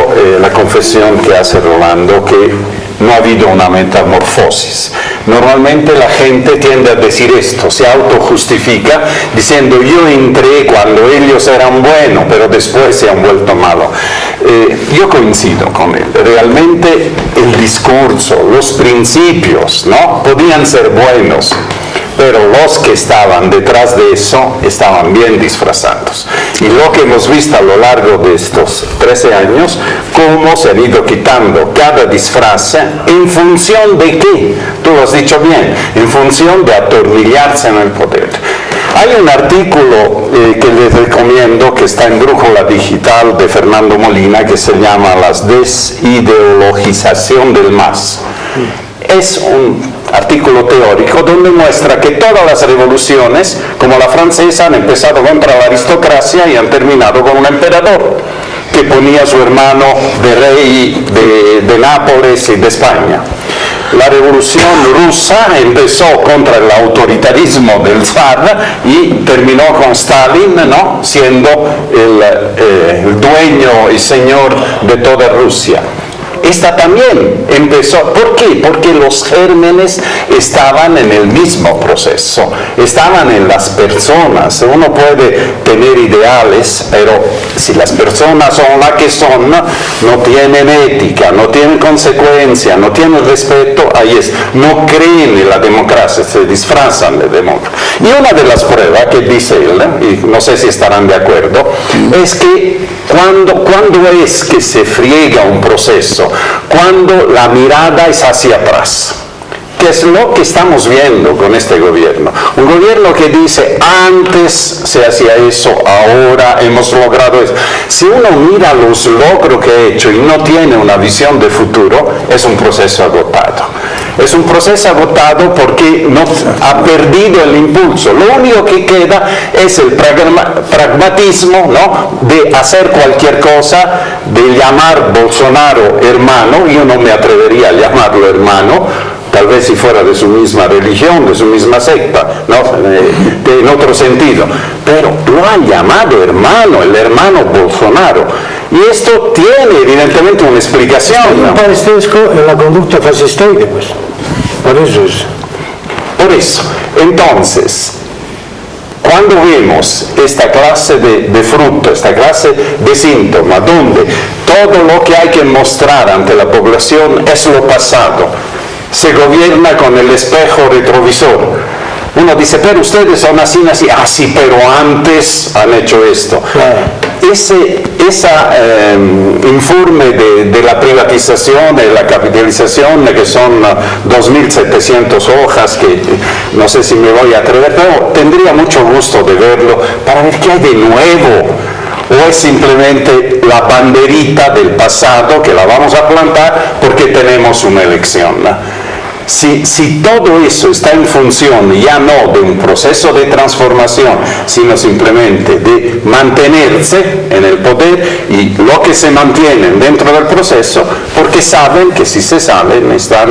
la confesión que hace Rolando, que no ha habido una metamorfosis. Normalmente la gente tiende a decir esto, se autojustifica diciendo: yo entré cuando ellos eran buenos, pero después se han vuelto malos. Yo coincido con él. Realmente el discurso, los principios, ¿no?, podían ser buenos, pero los que estaban detrás de eso estaban bien disfrazados. Y lo que hemos visto a lo largo de estos 13 años, cómo se han ido quitando cada disfraz en función de qué, tú lo has dicho bien, en función de atornillarse en el poder. Hay un artículo que les recomiendo, que está en Brújula Digital, de Fernando Molina, que se llama La desideologización del MAS. Es un artículo teórico donde muestra que todas las revoluciones, como la francesa, han empezado contra la aristocracia y han terminado con un emperador que ponía a su hermano de rey de Nápoles y de España. La revolución rusa empezó contra el autoritarismo del zar y terminó con Stalin, ¿no?, siendo el dueño y señor de toda Rusia. Esta también empezó. ¿Por qué? Porque los gérmenes estaban en el mismo proceso, estaban en las personas. Uno puede tener ideales, pero si las personas son las que son, no tienen ética, no tienen consecuencia, no tienen respeto, ahí es, no creen en la democracia, se disfrazan de democracia. Y una de las pruebas que dice él, y no sé si estarán de acuerdo, es que cuando es que se friega un proceso, cuando la mirada es hacia atrás, que es lo que estamos viendo con este gobierno. Un gobierno que dice, antes se hacía eso, ahora hemos logrado eso. Si uno mira los logros que ha hecho y no tiene una visión de futuro, es un proceso agotado. Es un proceso agotado porque no ha perdido el impulso. Lo único que queda es el pragmatismo, ¿no?, de hacer cualquier cosa, de llamar Bolsonaro hermano. Yo no me atrevería a llamarlo hermano, tal vez si fuera de su misma religión, de su misma secta, ¿no?, en otro sentido. Pero lo han llamado hermano, el hermano Bolsonaro. Y esto tiene evidentemente una explicación. Hay un parentesco en la conducta fascistoide, pues. Por eso es. Por eso. Entonces, cuando vemos esta clase de fruto, esta clase de síntoma, donde todo lo que hay que mostrar ante la población es lo pasado, se gobierna con el espejo retrovisor. Uno dice, pero ustedes son así, pero antes han hecho esto. Ese informe de la privatización, de la capitalización, que son 2.700 hojas, que no sé si me voy a atrever, pero tendría mucho gusto de verlo para ver qué hay de nuevo. ¿O es simplemente la banderita del pasado que la vamos a plantar porque tenemos una elección, ¿no? Si todo eso está en función ya no de un proceso de transformación, sino simplemente de mantenerse en el poder, y lo que se mantienen dentro del proceso, porque saben que si se salen están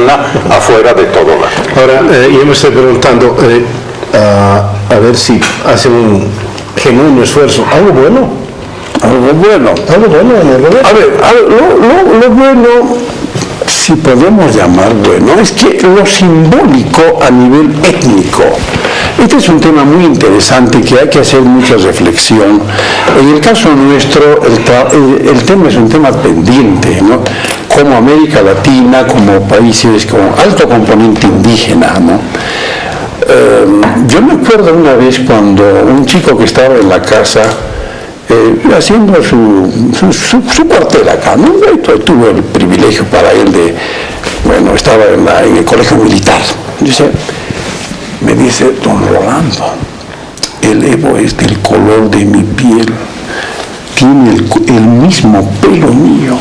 afuera de todo lado. Ahora, yo me estoy preguntando, a ver si hacen un genuino esfuerzo. ¿Algo bueno? Algo bueno. ¿Algo bueno en el gobierno? A ver, lo bueno, si podemos llamar bueno, es que lo simbólico a nivel étnico. Este es un tema muy interesante que hay que hacer mucha reflexión. En el caso nuestro, el tema es un tema pendiente, ¿no? Como América Latina, como países con alto componente indígena, ¿no? Yo me acuerdo una vez cuando un chico que estaba en la casa haciendo su cuartel acá, ¿no? Tuve el privilegio para él de, bueno, estaba en el colegio militar. Me dice, don Rolando, el Evo es del color de mi piel, tiene el mismo pelo mío.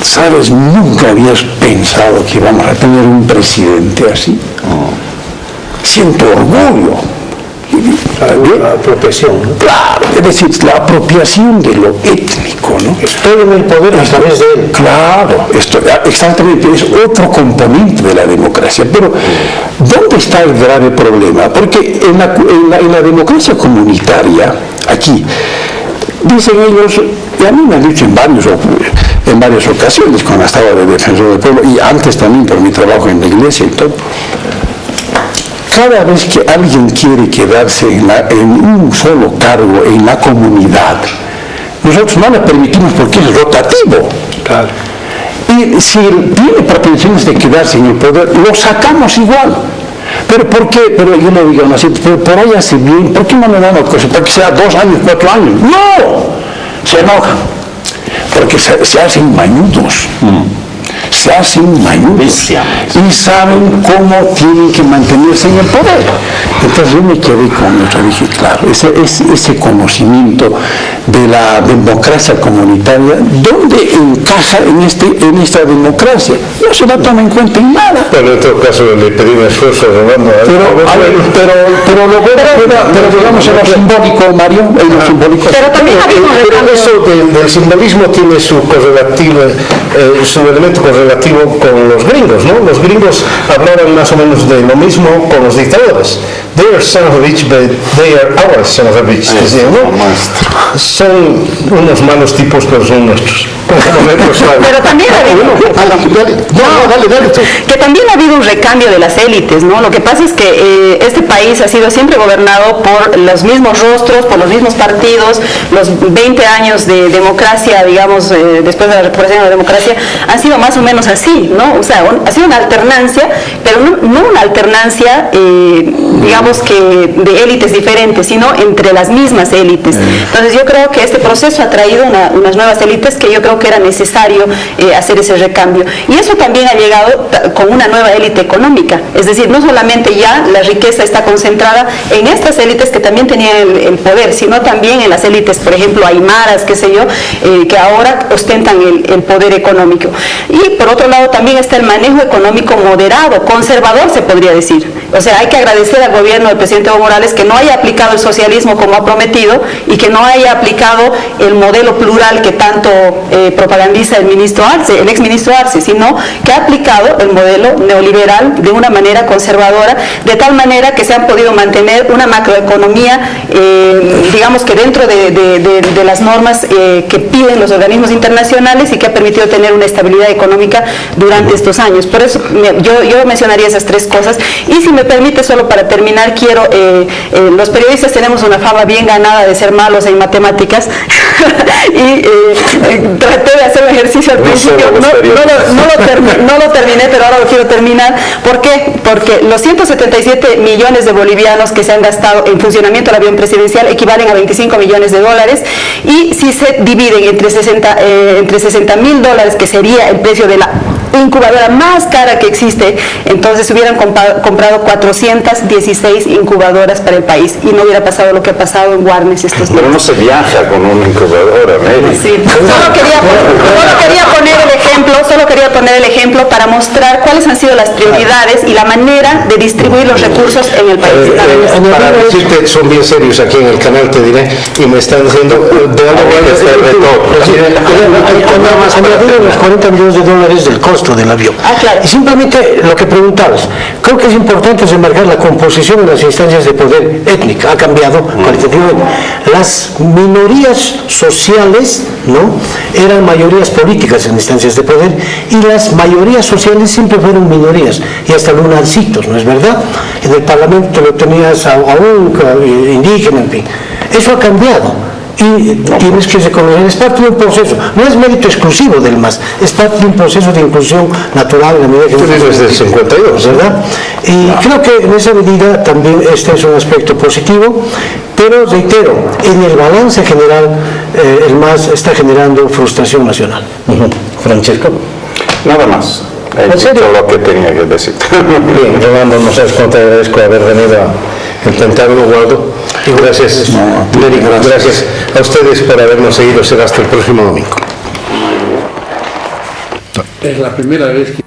¿Sabes? Nunca habías pensado que íbamos a tener un presidente así. Siento orgullo. La apropiación, ¿no? Claro, es decir, la apropiación de lo étnico, ¿no? Estoy en el poder a través de él. Claro, exactamente, es otro componente de la democracia. Pero, ¿dónde está el grave problema? Porque en la democracia comunitaria, aquí, dicen ellos, y a mí me han dicho en varias ocasiones, cuando estaba de defensor del pueblo, y antes también por mi trabajo en la iglesia y todo, cada vez que alguien quiere quedarse en un solo cargo en la comunidad, nosotros no le permitimos porque es rotativo. Claro. Y si tiene pretensiones de quedarse en el poder, lo sacamos igual. ¿Pero por qué? Pero yo le digo, pero por ahí hace bien, ¿por qué no le dan la cosa? ¿Para que sea 2 años, 4 años? ¡No! Se enojan. Porque se hacen mañudos. Se hacen mañudos y saben cómo tienen que mantenerse en el poder. Entonces yo me quedé con eso, dije, claro, ese conocimiento de la democracia comunitaria, ¿dónde encaja en esta democracia? No se la toma en cuenta en nada. Pero en todo caso le pedí un esfuerzo Rolando. Pero digamos en lo simbólico, Mario, en lo simbólico. Pero también pero eso del simbolismo tiene su correlativo, su elemento correlativo con los gringos, ¿no? Los gringos hablaban más o menos de lo mismo con los dictadores. They are son of a bitch, but they are our son of a bitch. Decían, ¿no? Son unos malos tipos, pero son nuestros. Pero también ha habido, que también ha habido un recambio de las élites, ¿no? Lo que pasa es que este país ha sido siempre gobernado por los mismos rostros, por los mismos partidos. Los 20 años de democracia, digamos, después de la recuperación de la democracia, han sido más o menos así, ¿no? O sea, ha sido una alternancia, pero no una alternancia, digamos que de élites diferentes, sino entre las mismas élites. Entonces yo creo que este proceso ha traído unas nuevas élites que yo creo que era necesario hacer ese recambio. Y eso también ha llegado con una nueva élite económica, es decir, no solamente ya la riqueza está concentrada en estas élites que también tenían el poder, sino también en las élites, por ejemplo, aymaras, qué sé yo, que ahora ostentan el poder económico. Y por otro lado también está el manejo económico moderado, conservador se podría decir. O sea, hay que agradecer al gobierno del presidente Evo Morales que no haya aplicado el socialismo como ha prometido y que no haya aplicado el modelo plural que tanto propagandiza el ministro Arce, el exministro Arce, sino que ha aplicado el modelo neoliberal de una manera conservadora, de tal manera que se han podido mantener una macroeconomía, digamos que dentro de las normas que piden los organismos internacionales y que ha permitido tener una estabilidad económica durante estos años. Por eso yo mencionaría esas tres cosas. Y si me permite, solo para terminar, quiero, los periodistas tenemos una fama bien ganada de ser malos en matemáticas y traté de hacer un ejercicio al principio, no lo terminé, pero ahora lo quiero terminar. ¿Por qué? Porque los 177 millones de bolivianos que se han gastado en funcionamiento del avión presidencial equivalen a 25 millones de dólares, y si se dividen entre 60.000 dólares, que sería el precio de la incubadora más cara que existe, entonces hubieran comprado 416 incubadoras para el país y no hubiera pasado lo que ha pasado en Guarnes estos días. Pero no se viaja con una incubadora, Mary. Sí. Solo quería poner el ejemplo para mostrar cuáles han sido las prioridades y la manera de distribuir los recursos en el país. Para decirte, son bien serios aquí en el canal, te diré, y me están diciendo de algo añadido los 40 millones de dólares del costo del avión. Claro. Y simplemente lo que preguntabas, creo que es importante remarcar la composición de las instancias de poder étnica, ha cambiado cualitativamente. Las minorías sociales, ¿no?, eran mayorías políticas en instancias de poder, y las mayorías sociales siempre fueron minorías, y hasta lunarcitos, ¿no es verdad? En el Parlamento lo tenías a un indígena, en fin. Eso ha cambiado. Y tienes que reconocer, es parte de un proceso, no es mérito exclusivo del MAS, es parte de un proceso de inclusión natural en la medida que desde el 52, ¿verdad? Y creo que en esa medida también este es un aspecto positivo, pero reitero, en el balance general el MAS está generando frustración nacional. Francesco. Nada más. He dicho lo que tenía que decir. Bien, Rolando, no sabes cuánto agradezco haber venido al Pentágono, Waldo. Y gracias, Mary, gracias a ustedes por habernos seguido. Será hasta el próximo domingo. Es la primera vez que